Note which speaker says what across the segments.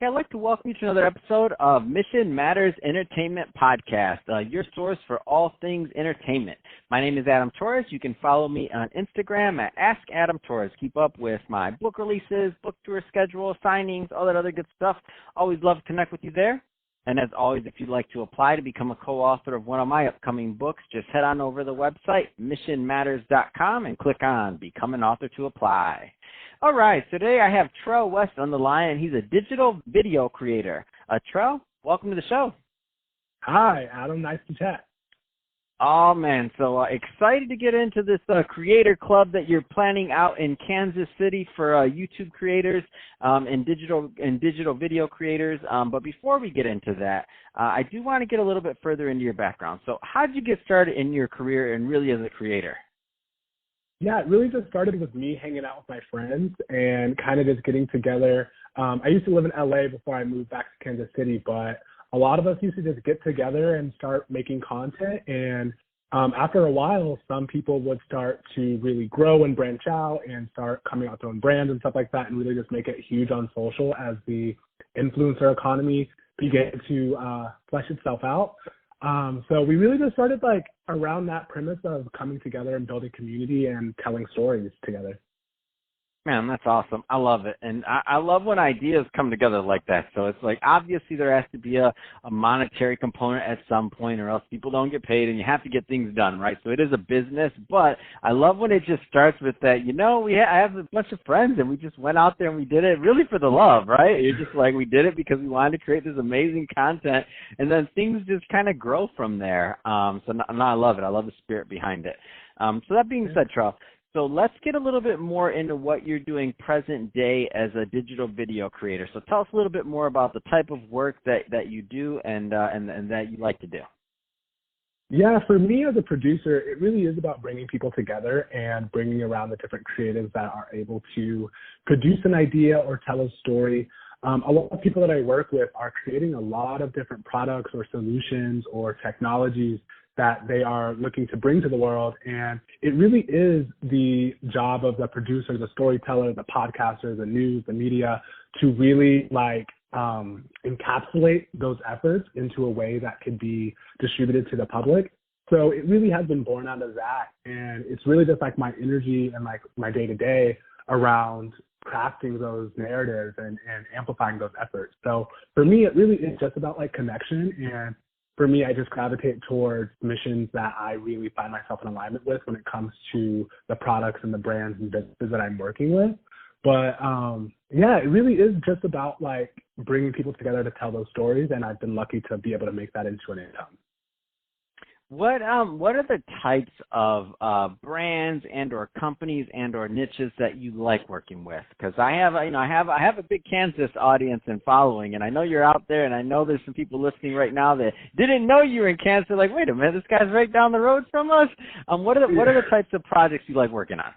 Speaker 1: Hey, I'd like to welcome you to another episode of Mission Matters Entertainment Podcast, your source for all things entertainment. My name is Adam Torres. You can follow me on Instagram at AskAdamTorres. Keep up with my book releases, book tour schedule, signings, all that other good stuff. Always love to connect with you there. And as always, if you'd like to apply to become a co-author of one of my upcoming books, just head on over to the website, missionmatters.com, and click on Become an Author to apply. All right, so today I have Trell West on the line, and he's a digital video creator. Trell, welcome to the show.
Speaker 2: Hi, Adam. Nice to chat.
Speaker 1: Oh, man, so excited to get into this creator club that you're planning out in Kansas City for YouTube creators and digital video creators. But before we get into that, I do want to get a little bit further into your background. So how did you get started in your career and really as a creator?
Speaker 2: Yeah, it really just started with me hanging out with my friends and kind of just getting together. I used to live in LA before I moved back to Kansas City, but a lot of us used to just get together and start making content. And after a while, some people would start to really grow and branch out and start coming out with their own brands and stuff like that, and really just make it huge on social as the influencer economy began to flesh itself out. So we really just started like around that premise of coming together and building community and telling stories together.
Speaker 1: Man, that's awesome. I love it. And I love when ideas come together like that. So it's like, obviously there has to be a monetary component at some point or else people don't get paid and you have to get things done, right? So it is a business, but I love when it just starts with that, I have a bunch of friends and we just went out there and we did it really for the love, right? You're just like, we did it because we wanted to create this amazing content and then things just kind of grow from there. So I love it. I love the spirit behind it. So that being said, Trell, so let's get a little bit more into what you're doing present day as a digital video creator. So tell us a little bit more about the type of work that you do and that you like to do.
Speaker 2: Yeah, for me as a producer, it really is about bringing people together and bringing around the different creatives that are able to produce an idea or tell a story. A lot of people that I work with are creating a lot of different products or solutions or technologies that they are looking to bring to the world. And it really is the job of the producer, the storyteller, the podcaster, the news, the media to really encapsulate those efforts into a way that could be distributed to the public. So it really has been born out of that. And it's really just like my energy and like my day to day around crafting those narratives and amplifying those efforts. So for me, it really is just about like connection. And for me, I just gravitate towards missions that I really find myself in alignment with when it comes to the products and the brands and businesses that I'm working with. But yeah, it really is just about like bringing people together to tell those stories, and I've been lucky to be able to make that into an income.
Speaker 1: What are the types of brands and or companies and or niches that you like working with? Because I have a big Kansas audience and following, and I know you're out there, and I know there's some people listening right now that didn't know you were in Kansas. They're like, wait a minute, this guy's right down the road from us. What are the types of projects you like working on?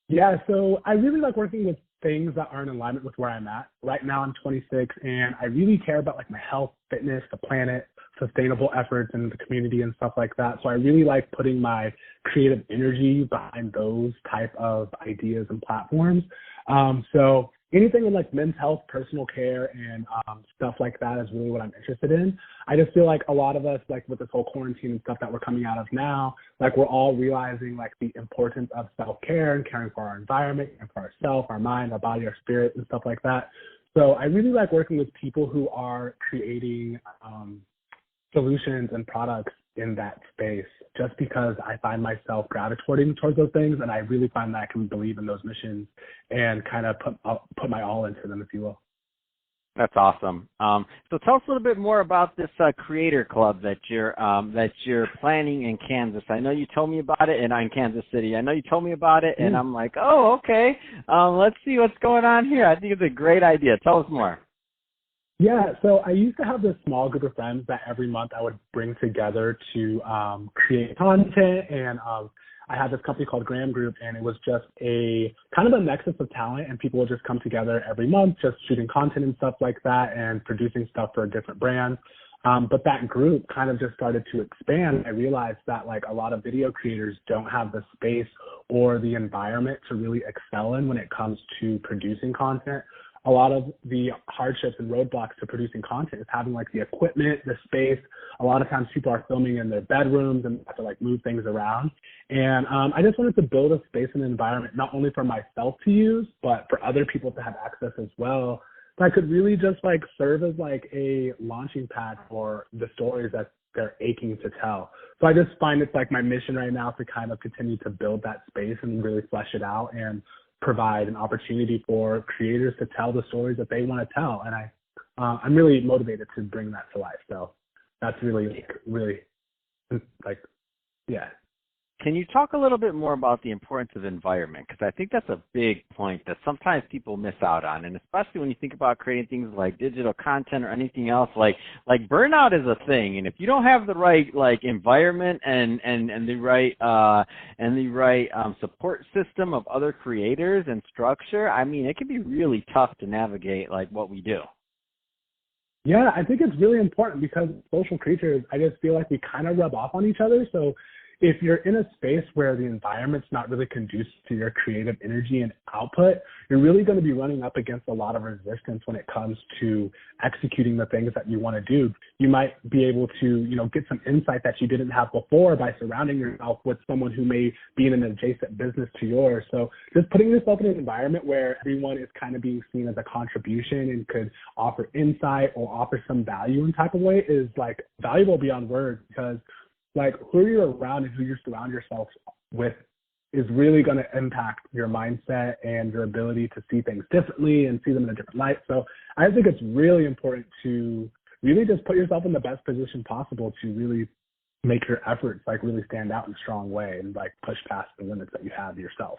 Speaker 2: Yeah, so I really like working with things that are in alignment with where I'm at. Right now I'm 26, and I really care about like my health, fitness, the planet, sustainable efforts in the community and stuff like that. So I really like putting my creative energy behind those type of ideas and platforms. So anything in like men's health, personal care, and stuff like that is really what I'm interested in. I just feel like a lot of us, like with this whole quarantine and stuff that we're coming out of now, like we're all realizing like the importance of self-care and caring for our environment and for ourselves, our mind, our body, our spirit, and stuff like that. So I really like working with people who are creating solutions and products in that space, just because I find myself gravitating towards those things, and I really find that I can believe in those missions and kind of put my all into them, if you will.
Speaker 1: That's awesome. So tell us a little bit more about this creator club that you're planning in Kansas. I know you told me about it, and I'm in Kansas City. I know you told me about it, and I'm like, oh, okay. Let's see what's going on here. I think it's a great idea. Tell us more.
Speaker 2: Yeah, so I used to have this small group of friends that every month I would bring together to create content, and I had this company called Graham Group, and it was just a kind of a nexus of talent, and people would just come together every month just shooting content and stuff like that and producing stuff for different brands. But that group kind of just started to expand. I realized that like a lot of video creators don't have the space or the environment to really excel in when it comes to producing content. a lot of the hardships and roadblocks to producing content is having like the equipment, the space. A lot of times people are filming in their bedrooms and have to like move things around. And I just wanted to build a space and environment not only for myself to use, but for other people to have access as well. That could really just like serve as like a launching pad for the stories that they're aching to tell. So I just find it's like my mission right now to kind of continue to build that space and really flesh it out and provide an opportunity for creators to tell the stories that they want to tell. And I'm really motivated to bring that to life. So that's really like, yeah.
Speaker 1: Can you talk a little bit more about the importance of environment? Because I think that's a big point that sometimes people miss out on, and especially when you think about creating things like digital content or anything else, like burnout is a thing, and if you don't have the right like environment and the right support system of other creators and structure, I mean, it can be really tough to navigate like what we do.
Speaker 2: Yeah, I think it's really important because social creatures, I just feel like we kind of rub off on each other. So if you're in a space where the environment's not really conducive to your creative energy and output, you're really going to be running up against a lot of resistance when it comes to executing the things that you want to do. You might be able to, get some insight that you didn't have before by surrounding yourself with someone who may be in an adjacent business to yours. So just putting yourself in an environment where everyone is kind of being seen as a contribution and could offer insight or offer some value in type of way is like valuable beyond words, because like who you're around and who you surround yourself with is really going to impact your mindset and your ability to see things differently and see them in a different light. So I think it's really important to really just put yourself in the best position possible to really make your efforts like really stand out in a strong way and like push past the limits that you have yourself.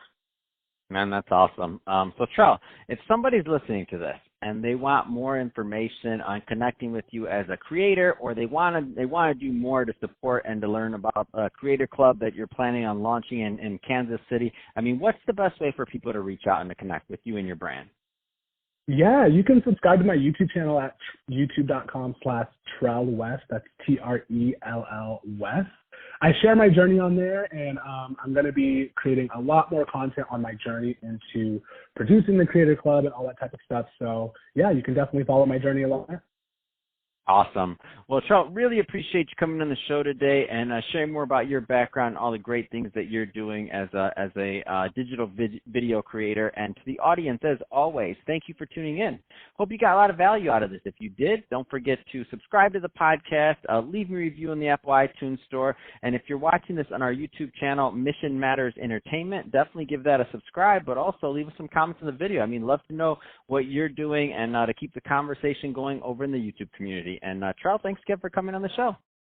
Speaker 1: Man, that's awesome. So Trell, if somebody's listening to this and they want more information on connecting with you as a creator, or they want to do more to support and to learn about a creator club that you're planning on launching in Kansas City, I mean, what's the best way for people to reach out and to connect with you and your brand?
Speaker 2: Yeah, you can subscribe to my YouTube channel at youtube.com/Trell West. That's TRELL West. I share my journey on there, and I'm going to be creating a lot more content on my journey into producing the Creator Club and all that type of stuff. So, yeah, you can definitely follow my journey along there.
Speaker 1: Awesome. Well, Trell, really appreciate you coming on the show today and sharing more about your background and all the great things that you're doing as a digital video creator. And to the audience, as always, thank you for tuning in. Hope you got a lot of value out of this. If you did, don't forget to subscribe to the podcast, leave me a review in the Apple iTunes Store. And if you're watching this on our YouTube channel, Mission Matters Entertainment, definitely give that a subscribe, but also leave us some comments in the video. I mean, love to know what you're doing and to keep the conversation going over in the YouTube community. And Trell, thanks again for coming on the show.